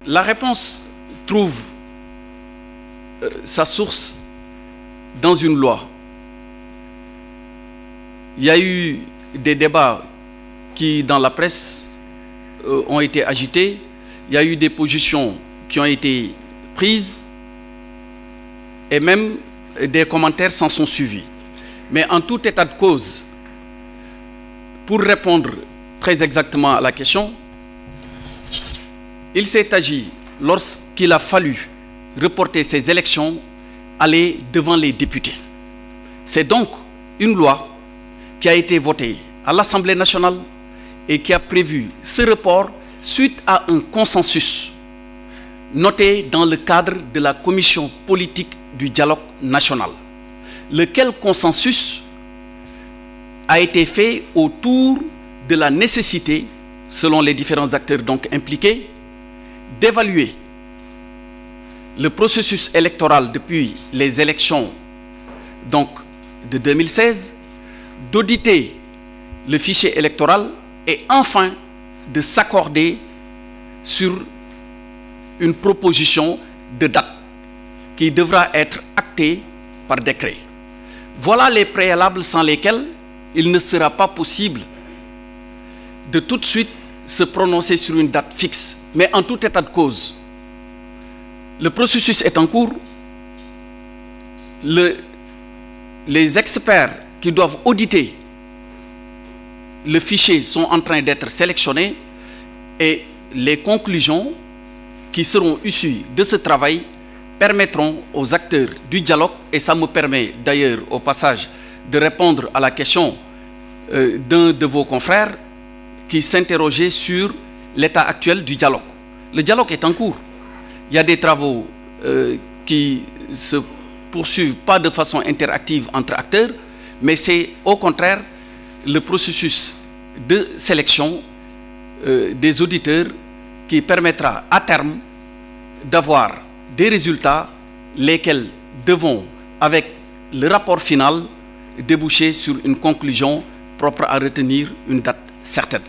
La réponse trouve sa source dans une loi. Il y a eu des débats qui, dans la presse, ont été agités. Il y a eu des positions qui ont été prises et même des commentaires s'en sont suivis. Mais en tout état de cause, pour répondre très exactement à la question, il s'est agi, lorsqu'il a fallu reporter ces élections, aller devant les députés. C'est donc une loi qui a été votée à l'Assemblée nationale et qui a prévu ce report suite à un consensus noté dans le cadre de la commission politique du dialogue national, lequel consensus a été fait autour de la nécessité, selon les différents acteurs donc impliqués, d'évaluer le processus électoral depuis les élections donc de 2016, d'auditer le fichier électoral et enfin de s'accorder sur une proposition de date qui devra être actée par décret. Voilà les préalables sans lesquels il ne sera pas possible de tout de suite se prononcer sur une date fixe. Mais en tout état de cause, le processus est en cours. Les experts qui doivent auditer le fichier sont en train d'être sélectionnés et les conclusions qui seront issues de ce travail permettront aux acteurs du dialogue, et ça me permet d'ailleurs au passage de répondre à la question d'un de vos confrères qui s'interrogeait sur l'état actuel du dialogue. Le dialogue est en cours. Il y a des travaux qui se poursuivent pas de façon interactive entre acteurs, mais c'est au contraire le processus de sélection des auditeurs qui permettra à terme d'avoir des résultats lesquels devront, avec le rapport final, déboucher sur une conclusion propre à retenir une date certaine.